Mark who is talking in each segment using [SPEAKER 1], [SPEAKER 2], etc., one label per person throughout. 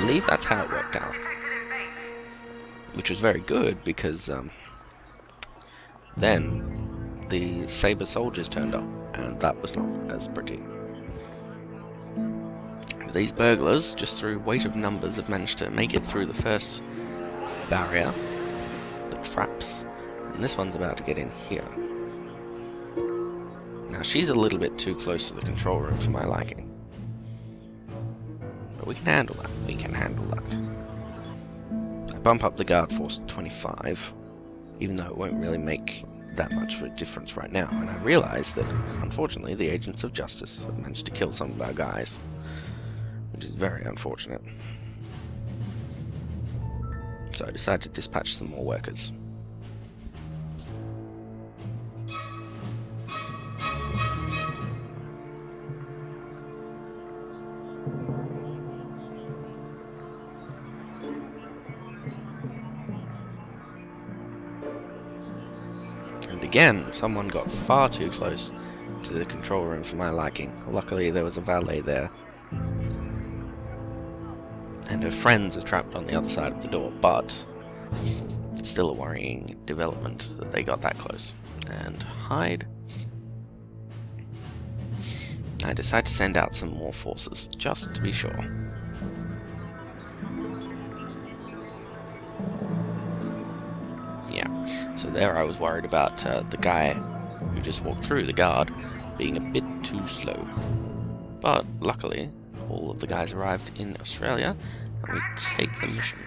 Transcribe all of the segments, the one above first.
[SPEAKER 1] believe that's how it worked out. Which was very good, because then the Sabre soldiers turned up, and that was not as pretty. These burglars, just through weight of numbers, have managed to make it through the first barrier, the traps, and this one's about to get in here. Now, she's a little bit too close to the control room for my liking. But we can handle that. We can handle that. I bump up the guard force to 25, even though it won't really make that much of a difference right now. And I realise that, unfortunately, the agents of justice have managed to kill some of our guys, which is very unfortunate. So I decided to dispatch some more workers. And again, someone got far too close to the control room for my liking. Luckily, there was a valet there. And her friends are trapped on the other side of the door, but it's still a worrying development that they got that close. And hide. I decide to send out some more forces, just to be sure. Yeah, so there I was worried about the guy who just walked through, the guard, being a bit too slow. But luckily, all of the guys arrived in Australia, and we take the mission.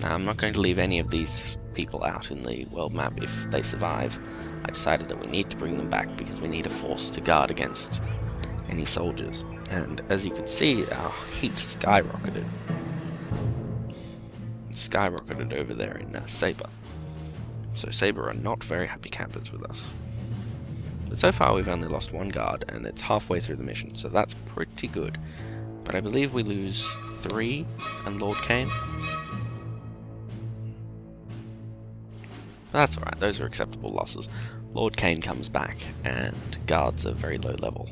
[SPEAKER 1] Now, I'm not going to leave any of these people out in the world map if they survive. I decided that we need to bring them back because we need a force to guard against any soldiers. And as you can see, our heat skyrocketed. It skyrocketed over there in Sabre. So Sabre are not very happy campers with us. But so far we've only lost one guard, and it's halfway through the mission, so that's pretty good. But I believe we lose 3 and Lord Caine. That's alright, those are acceptable losses. Lord Caine comes back, and guards are very low level.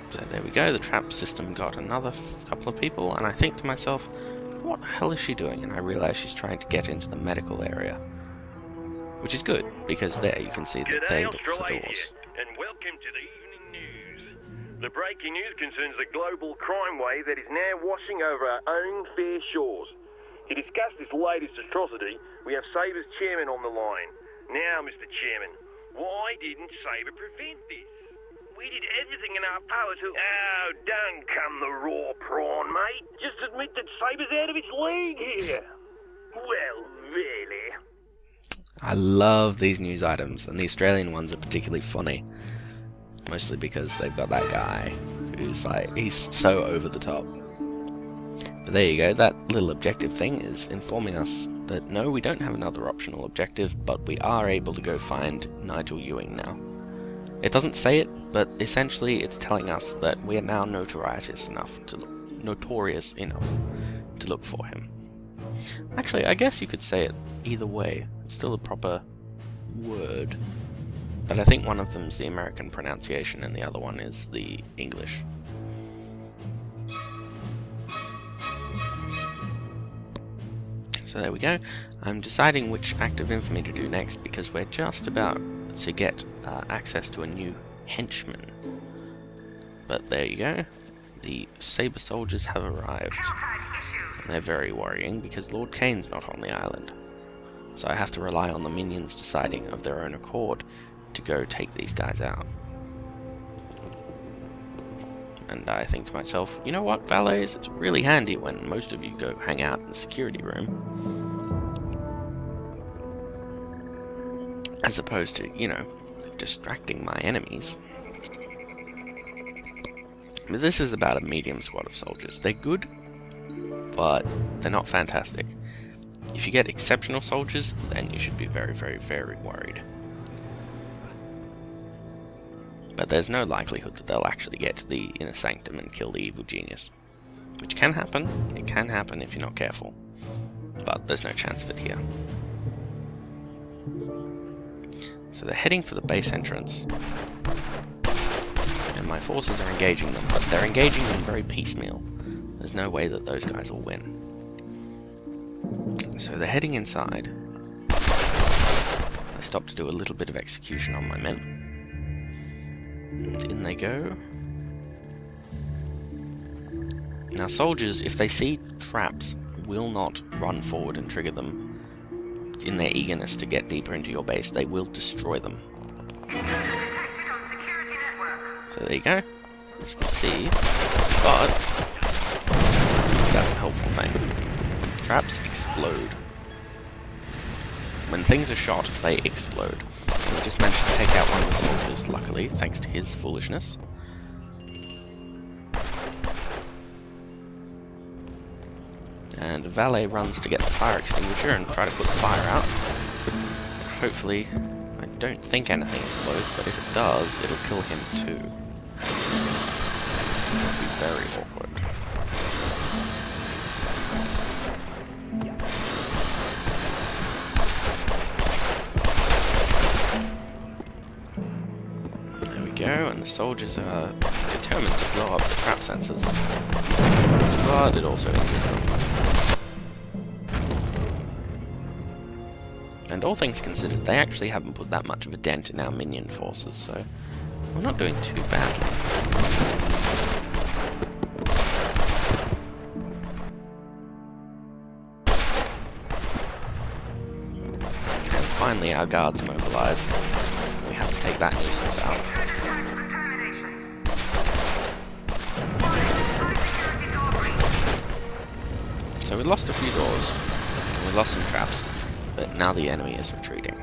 [SPEAKER 1] So there we go, the trap system got another couple of people, and I think to myself, what the hell is she doing? And I realise she's trying to get into the medical area. Which is good, because there you can see that they look for doors.
[SPEAKER 2] And welcome to the evening news. The breaking news concerns the global crime wave that is now washing over our own fair shores. To discuss this latest atrocity, we have Sabre's chairman on the line. Now, Mr. Chairman, why didn't Sabre prevent this? We did everything in our power to... Oh, don't come the raw prawn, mate. Just admit that Sabre's out of its league here. Well, really?
[SPEAKER 1] I love these news items, and the Australian ones are particularly funny. Mostly because they've got that guy who's like, he's so over the top. But there you go, that little objective thing is informing us that no, we don't have another optional objective, but we are able to go find Nigel Ewing now. It doesn't say it, but essentially it's telling us that we are now notorious enough to look for him. Actually, I guess you could say it either way. It's still a proper word. But I think one of them's the American pronunciation and the other one is the English. So there we go. I'm deciding which act of infamy to do next because we're just about to get access to a new henchman. But there you go. The Sabre soldiers have arrived. And they're very worrying because Lord Caine's not on the island. So I have to rely on the minions deciding of their own accord to go take these guys out. And I think to myself, you know what, valets, it's really handy when most of you go hang out in the security room. As opposed to, you know, distracting my enemies. But this is about a medium squad of soldiers. They're good, but they're not fantastic. If you get exceptional soldiers, then you should be very, very, very worried. But there's no likelihood that they'll actually get to the inner sanctum and kill the evil genius. Which can happen. It can happen if you're not careful. But there's no chance of it here. So they're heading for the base entrance. And my forces are engaging them, but they're engaging them very piecemeal. There's no way that those guys will win. So they're heading inside. I stopped to do a little bit of execution on my men. And in they go. Now soldiers, if they see traps, will not run forward and trigger them. In their eagerness to get deeper into your base, they will destroy them. So there you go. As you can see. But that's the helpful thing. Traps explode. When things are shot, they explode. And we just managed to take out one of the soldiers, luckily, thanks to his foolishness. And Valet runs to get the fire extinguisher and try to put the fire out. Hopefully, I don't think anything explodes, but if it does, it'll kill him too. Which would be very awkward. There we go, and the soldiers are determined to blow up the trap sensors. But it also injures them. And all things considered, they actually haven't put that much of a dent in our minion forces, so we're not doing too badly. And finally our guards mobilize. We have to take that nuisance out. So we lost a few doors, and we lost some traps, but now the enemy is retreating.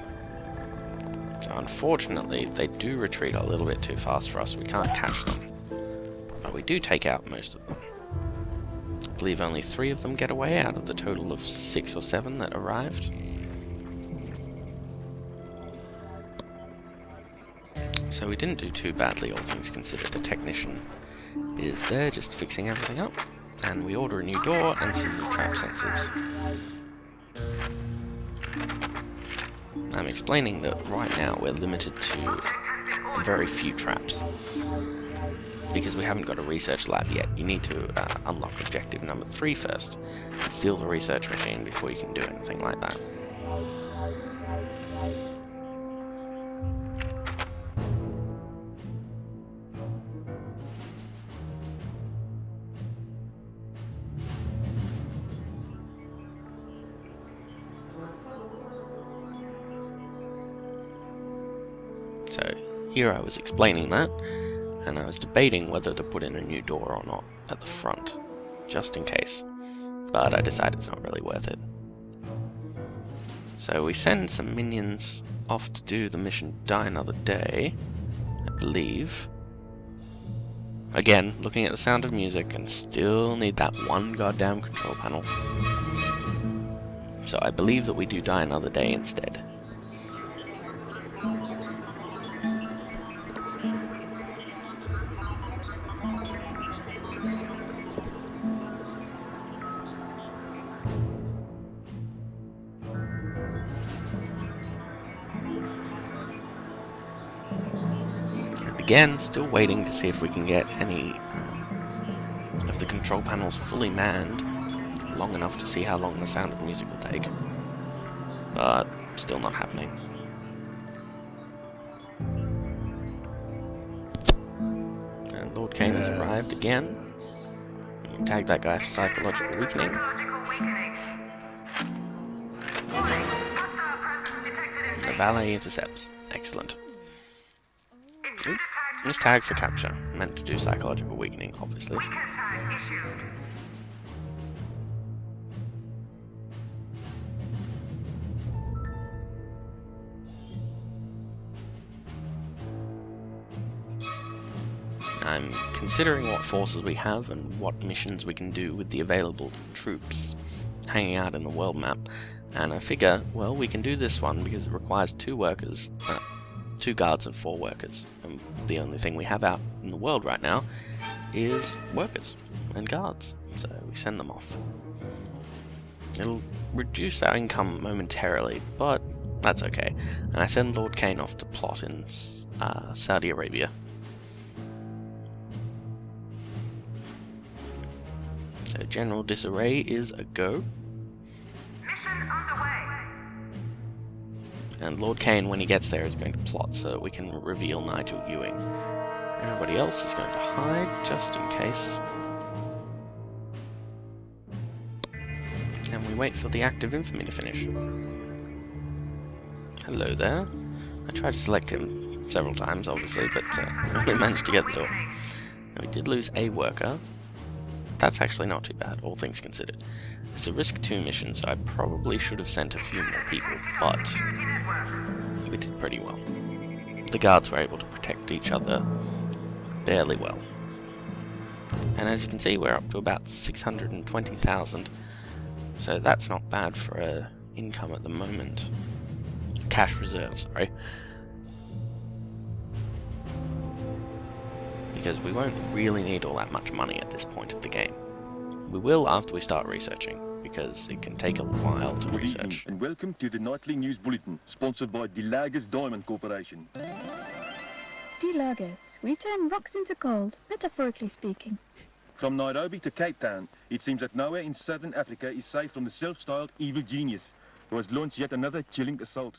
[SPEAKER 1] So unfortunately, they do retreat a little bit too fast for us. We can't catch them. But we do take out most of them. I believe only 3 of them get away out of the total of 6 or 7 that arrived. So we didn't do too badly, all things considered. A technician is there just fixing everything up. And we order a new door and some new trap sensors. I'm explaining that right now we're limited to very few traps. Because we haven't got a research lab yet. You need to unlock objective number 3 first. And steal the research machine before you can do anything like that. So here I was explaining that, and I was debating whether to put in a new door or not at the front, just in case, but I decided it's not really worth it. So we send some minions off to do the mission Die Another Day, I believe. Again, looking at the Sound of Music, and still need that one goddamn control panel. So I believe that we do Die Another Day instead. Again, still waiting to see if we can get any of the control panels fully manned long enough to see how long the Sound of Music will take. But still not happening. And Lord Caine has arrived again. We tagged that guy for psychological weakening. The valet intercepts. Excellent. Oop. Mistag for capture. Meant to do psychological weakening, obviously. I'm considering what forces we have and what missions we can do with the available troops hanging out in the world map, and I figure, well, we can do this one because it requires 2 workers, 2 guards and 4 workers, and the only thing we have out in the world right now is workers and guards, so we send them off. It'll reduce our income momentarily, but that's okay. And I send Lord Caine off to plot in Saudi Arabia. So general disarray is a go.
[SPEAKER 3] Mission underway.
[SPEAKER 1] And Lord Caine, when he gets there, is going to plot so that we can reveal Nigel Ewing. Everybody else is going to hide, just in case. And we wait for the act of infamy to finish. Hello there. I tried to select him several times, obviously, but only managed to get the door. Now, we did lose a worker. That's actually not too bad, all things considered. It's a Risk 2 mission, so I probably should have sent a few more people, but we did pretty well. The guards were able to protect each other fairly well. And as you can see, we're up to about 620,000, so that's not bad for a income at the moment. Cash reserve, sorry. Because we won't really need all that much money at this point of the game. We will after we start researching, because it can take a while to research.
[SPEAKER 4] And welcome to the nightly news bulletin, sponsored by De Lagers Diamond Corporation.
[SPEAKER 5] De Lagers, we turn rocks into gold, metaphorically speaking.
[SPEAKER 4] From Nairobi to Cape Town, it seems that nowhere in southern Africa is safe from the self-styled evil genius, who has launched yet another chilling assault.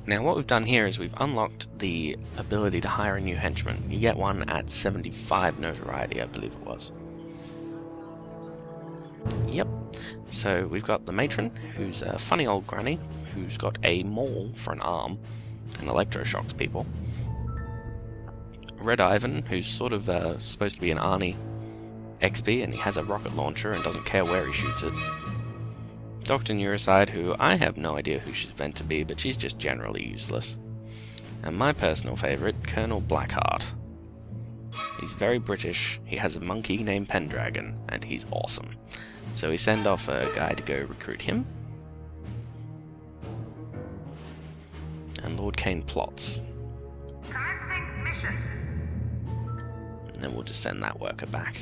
[SPEAKER 1] Now what we've done here is we've unlocked the ability to hire a new henchman. You get one at 75 notoriety, I believe it was. Yep. So we've got the matron, who's a funny old granny, who's got a maul for an arm, and electroshocks people. Red Ivan, who's sort of supposed to be an Arnie XP, and he has a rocket launcher and doesn't care where he shoots it. Dr. Neuroside, who I have no idea who she's meant to be, but she's just generally useless. And my personal favourite, Colonel Blackheart. He's very British, he has a monkey named Pendragon, and he's awesome. So we send off a guy to go recruit him. And Lord Caine plots.
[SPEAKER 3] Commencing mission.
[SPEAKER 1] And then we'll just send that worker back.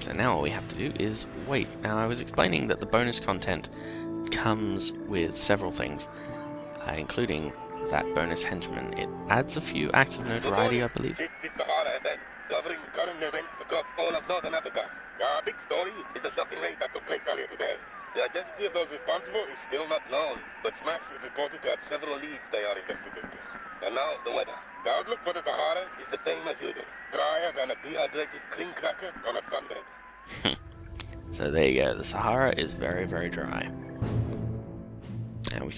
[SPEAKER 1] So now all we have to do is wait. Now I was explaining that the bonus content comes with several things, incling that bonus henchman. It adds a few acts of notoriety, I believe.
[SPEAKER 6] This is the horror event covering current events across all of Northern Africa. Our big story is the shocking raid that took place earlier today. The identity of those responsible is still not known, but Smash is reported to have several leads they are investigating. And now the weather. The outlook for the Sahara is the same as usual. Drier than a dehydrated clean cracker on a sunbed.
[SPEAKER 1] So there you go, the Sahara is very, very dry. And we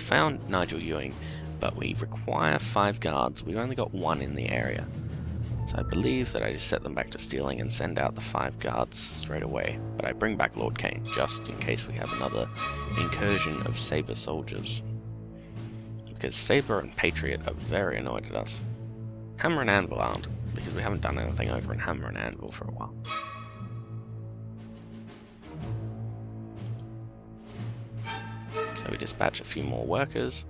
[SPEAKER 1] found Nigel Ewing, but we require 5 guards. We've only got 1 in the area. So I believe that I just set them back to stealing and send out the 5 guards straight away. But I bring back Lord Caine, just in case we have another incursion of Sabre soldiers. Because Sabre and Patriot are very annoyed at us. Hammer and Anvil aren't, because we haven't done anything over in Hammer and Anvil for a while. So we dispatch a few more workers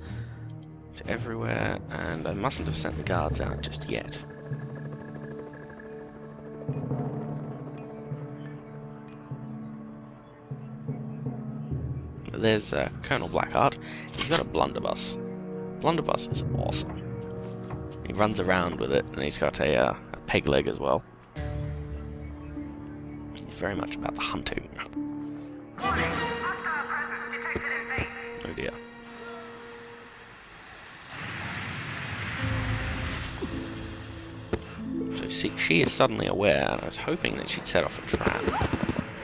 [SPEAKER 1] to everywhere, and I mustn't have sent the guards out just yet. There's Colonel Blackheart. He's got a blunderbuss. Blunderbuss is awesome. He runs around with it, and he's got a peg leg as well. He's very much about the hunting.
[SPEAKER 3] Warning, hostile presence detected in base.
[SPEAKER 1] Oh dear. So she is suddenly aware, and I was hoping that she'd set off a trap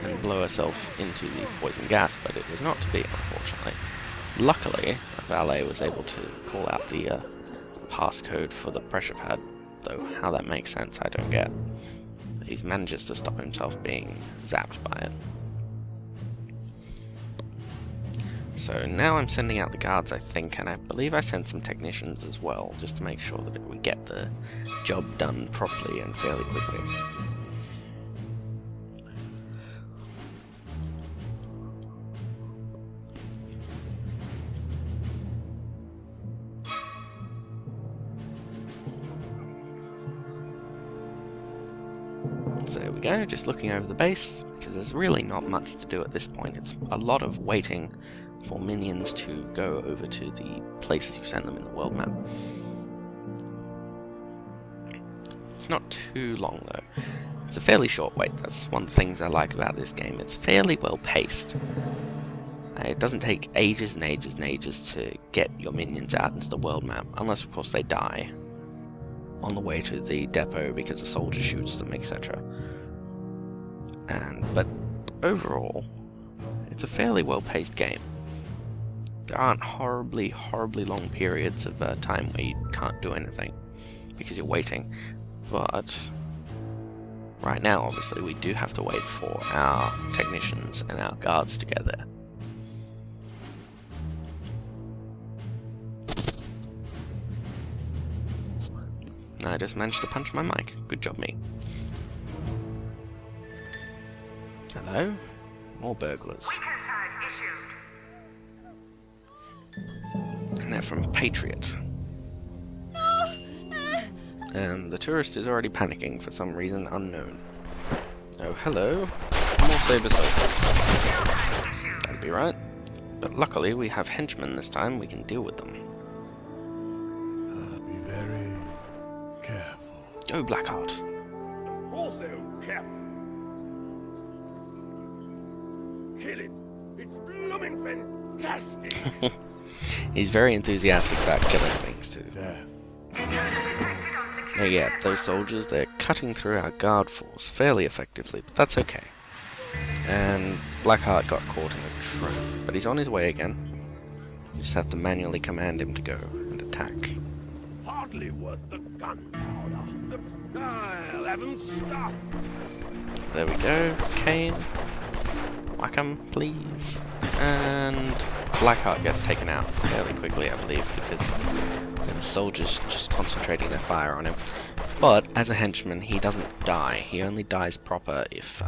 [SPEAKER 1] and blow herself into the poison gas, but it was not to be, unfortunately. Luckily, a valet was able to call out the passcode for the pressure pad, though how that makes sense I don't get. He manages to stop himself being zapped by it. So now I'm sending out the guards, I think, and I believe I sent some technicians as well, just to make sure that we get the job done properly and fairly quickly. So there we we go, just looking over the base, because there's really not much to do at this point. It's a lot of waiting for minions to go over to the places you send them in the world map. It's not too long though. It's a fairly short wait. That's one of the things I like about this game. It's fairly well paced. It doesn't take ages and ages and ages to get your minions out into the world map, unless of course they die on the way to the depot because a soldier shoots them, etc. But overall, it's a fairly well paced game. There aren't horribly long periods of time where you can't do anything because you're waiting. But right now, obviously, we do have to wait for our technicians and our guards to get there. I just managed to punch my mic. Good job, me. Hello? More burglars. And they're from Patriot. And the tourist is already panicking for some reason unknown. Oh, hello. More saber soldiers. That'd be right. But luckily we have henchmen this time, we can deal with them.
[SPEAKER 7] Be very careful.
[SPEAKER 1] Go, Blackheart.
[SPEAKER 2] Also, Cap. Kill him. It's blooming fantastic.
[SPEAKER 1] He's very enthusiastic about killing things too.
[SPEAKER 7] Death.
[SPEAKER 1] Yeah, those soldiers, they're cutting through our guard force fairly effectively, but that's okay. And Blackheart got caught in a trap, but he's on his way again. You just have to manually command him to go and attack.
[SPEAKER 2] Hardly worth the gunpowder. The I'll have 'em stuffed.
[SPEAKER 1] There we go. Caine. Whack 'em, please. And Blackheart gets taken out fairly quickly, I believe, because there were soldiers just concentrating their fire on him. But as a henchman, he doesn't die. He only dies proper if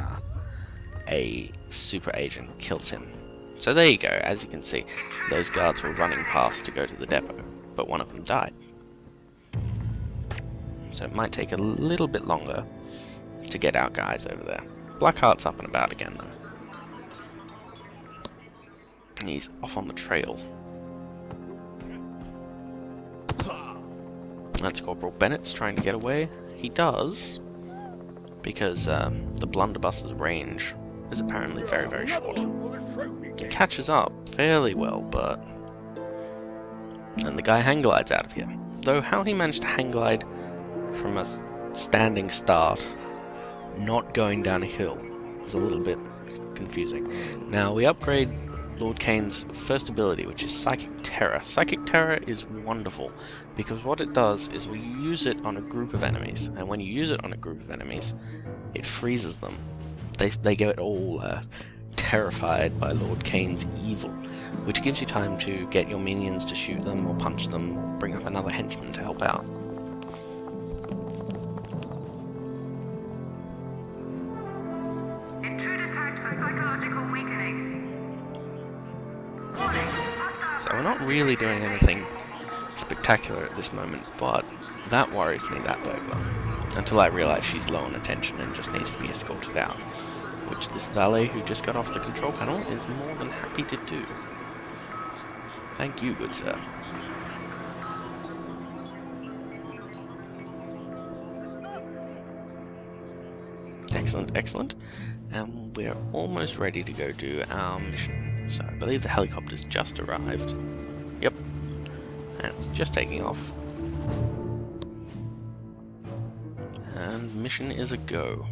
[SPEAKER 1] a super agent kills him. So there you go. As you can see, those guards were running past to go to the depot, but one of them died. So it might take a little bit longer to get our guys over there. Blackheart's up and about again, though. He's off on the trail. That's Corporal Bennett's trying to get away. He does, because the blunderbuss's range is apparently very short. He catches up fairly well, but... And the guy hang glides out of here. Though how he managed to hang glide from a standing start, not going down a hill, is a little bit confusing. Now, we upgrade Lord Caine's first ability, which is Psychic Terror. Psychic Terror is wonderful, because what it does is we use it on a group of enemies, and when you use it on a group of enemies, it freezes them. They get all terrified by Lord Caine's evil, which gives you time to get your minions to shoot them, or punch them, or bring up another henchman to help out. So we're not really doing anything spectacular at this moment, but that worries me, that burglar, until I realise she's low on attention and just needs to be escorted out, which this valet who just got off the control panel is more than happy to do. Thank you, good sir. Excellent, excellent. And we're almost ready to go do our mission. So I believe the helicopter's just arrived. Yep. And it's just taking off. And mission is a go.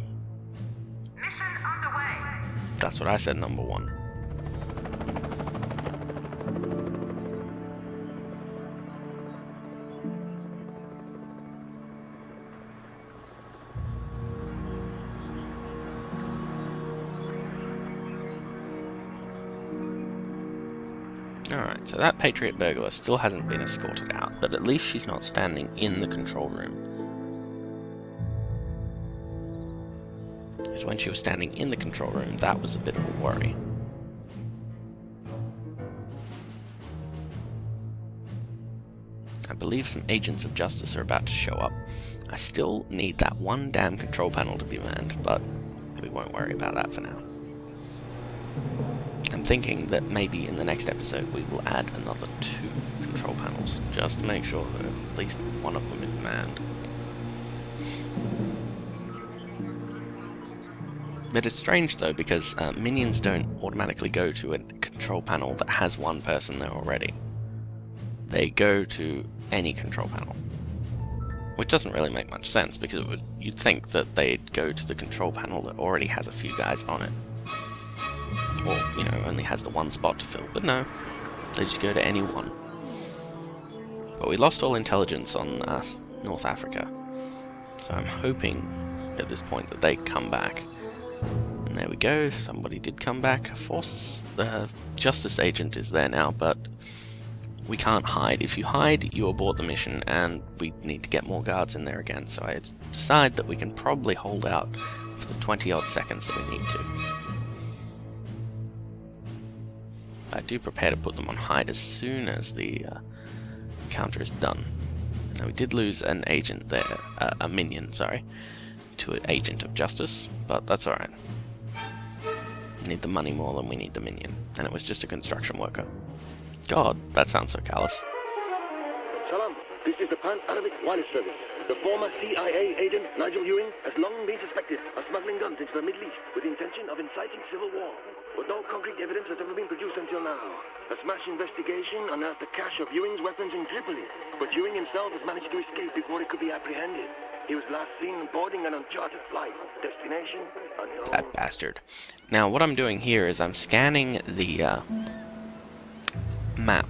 [SPEAKER 3] Mission underway.
[SPEAKER 1] That's what I said, number one. Alright, so that Patriot burglar still hasn't been escorted out, but at least she's not standing in the control room. Because when she was standing in the control room, that was a bit of a worry. I believe some agents of justice are about to show up. I still need that one damn control panel to be manned, but we won't worry about that for now. I'm thinking that maybe in the next episode we will add another 2 control panels, just to make sure that at least one of them is manned. But it's strange though, because minions don't automatically go to a control panel that has one person there already. They go to any control panel. Which doesn't really make much sense, because you'd think that they'd go to the control panel that already has a few guys on it. Or, you know, only has the one spot to fill. But no, they just go to any one. But we lost all intelligence on North Africa. So I'm hoping at this point that they come back. And there we go, somebody did come back. The justice agent is there now, but we can't hide. If you hide, you abort the mission, and we need to get more guards in there again. So I decide that we can probably hold out for the 20-odd seconds that we need to. I do prepare to put them on hide as soon as the counter is done. Now we did lose an agent there, a minion, sorry, to an agent of justice, but that's alright. We need the money more than we need the minion, and it was just a construction worker. God, that sounds so callous.
[SPEAKER 6] Salam, this is the Pan-Arabic Wireless Service. The former CIA agent Nigel Ewing has long been suspected of smuggling guns into the Middle East with the intention of inciting civil war. But no concrete evidence has ever been produced until now. A smash investigation unearthed the cache of Ewing's weapons in Tripoli, but Ewing himself has managed to escape before he could be apprehended. He was last seen boarding an uncharted flight. Destination unknown.
[SPEAKER 1] That bastard. Now, what I'm doing here is I'm scanning the map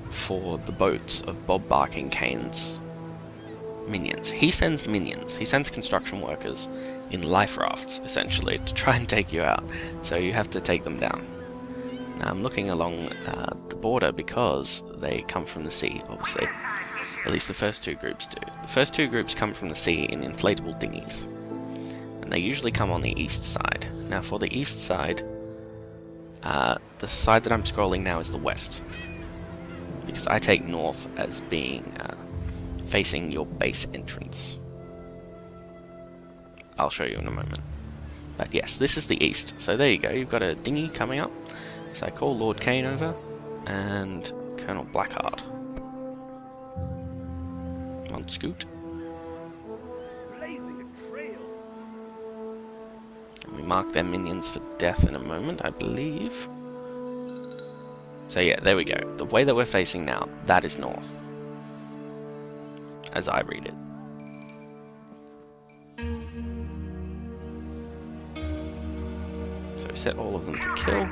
[SPEAKER 1] for the boats of Bob Barking Caine's minions. He sends minions. He sends construction workers in life rafts, essentially, to try and take you out. So you have to take them down. Now I'm looking along the border because they come from the sea, obviously. At least the first 2 groups do. The first 2 groups come from the sea in inflatable dinghies. And they usually come on the east side. Now for the east side, the side that I'm scrolling now is the west. Because I take north as being facing your base entrance. I'll show you in a moment. But yes, this is the east. So there you go, you've got a dinghy coming up. So I call Lord Caine over, and Colonel Blackheart. On scoot.
[SPEAKER 2] Blazing a trail.
[SPEAKER 1] And we mark their minions for death in a moment, I believe. So yeah, there we go. The way that we're facing now, that is north. As I read it. So we set all of them to kill.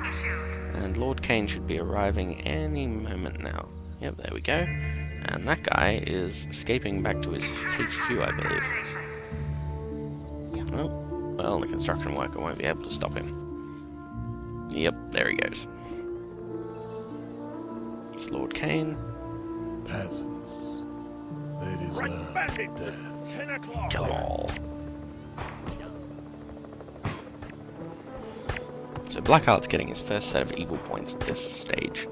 [SPEAKER 1] And Lord Caine should be arriving any moment now. Yep, there we go. And that guy is escaping back to his HQ, I believe. Oh, well, the construction worker won't be able to stop him. Yep, there he goes. It's Lord Caine.
[SPEAKER 7] Peasants. They deserve
[SPEAKER 2] Back at
[SPEAKER 7] death.
[SPEAKER 2] 10 o'clock.
[SPEAKER 1] Kill them all. So Blackheart's getting his first set of evil points at this stage.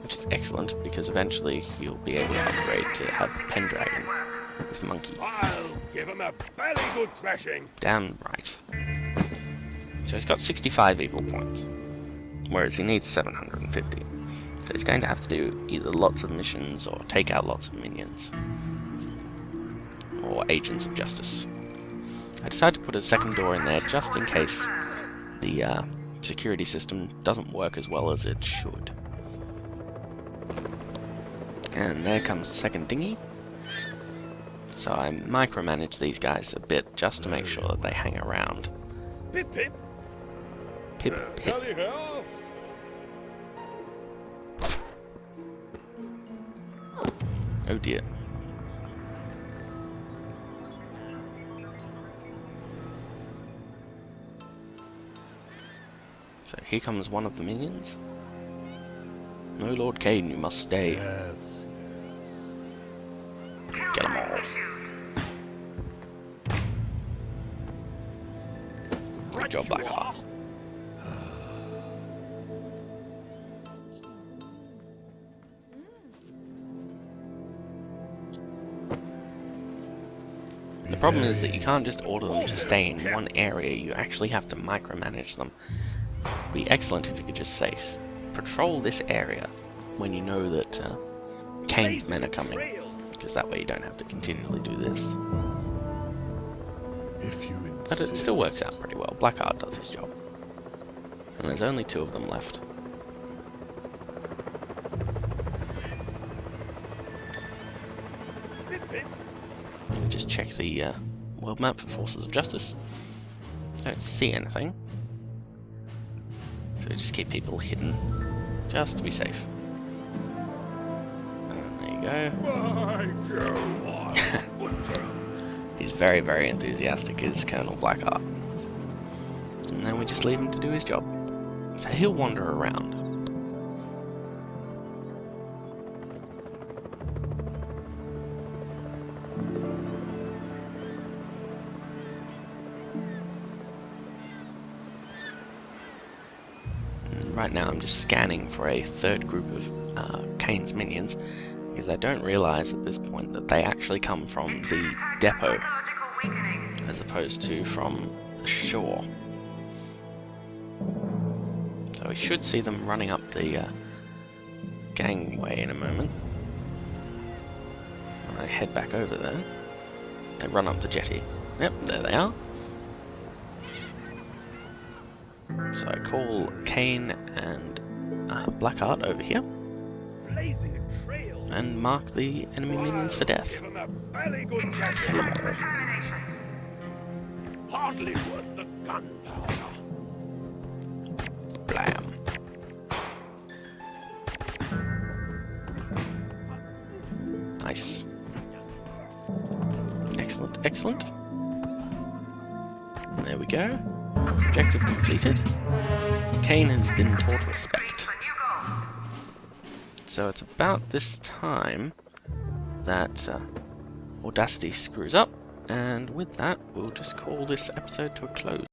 [SPEAKER 1] Which is excellent, because eventually he'll be able to upgrade to have Pendragon, this monkey.
[SPEAKER 2] I'll give him a very good thrashing.
[SPEAKER 1] Damn right. So he's got 65 evil points, whereas he needs 750. So he's going to have to do either lots of missions or take out lots of minions. Or agents of justice. I decided to put a second door in there just in case the security system doesn't work as well as it should. And there comes the second dinghy. So I micromanage these guys a bit just to make sure that they hang around.
[SPEAKER 2] Pip pip.
[SPEAKER 1] Pip pip.
[SPEAKER 2] Tally-ho.
[SPEAKER 1] Oh dear. So here comes one of the minions. No, Lord Caine, you must stay.
[SPEAKER 7] Yes.
[SPEAKER 1] Get them all. Good job, Blackheart. The problem is that you can't just order them to stay in one area, you actually have to micromanage them. It'd be excellent if you could just say, patrol this area when you know that Caine's men are coming, because that way you don't have to continually do this.
[SPEAKER 7] If you
[SPEAKER 1] But it still works out pretty well. Blackheart does his job. And there's only 2 of them left. We just check the world map for forces of justice. Don't see anything. So we just keep people hidden, just to be safe. And there you go. He's very, very enthusiastic, is Colonel Blackheart. And then we just leave him to do his job. So he'll wander around. And right now I'm just scanning for a 3rd group of Caine's minions, because I don't realise at this point that they actually come from the depot as opposed to from the shore. So we should see them running up the gangway in a moment. When I head back over there, they run up the jetty. Yep, there they are. So I call Caine and Blackheart over here and mark the enemy minions for death. Kill them all.
[SPEAKER 2] Hardly worth the gunpowder.
[SPEAKER 1] Blam. Nice. Excellent, excellent. There we go. Objective completed. Caine has been taught respect. So it's about this time that Audacity screws up, and with that, we'll just call this episode to a close.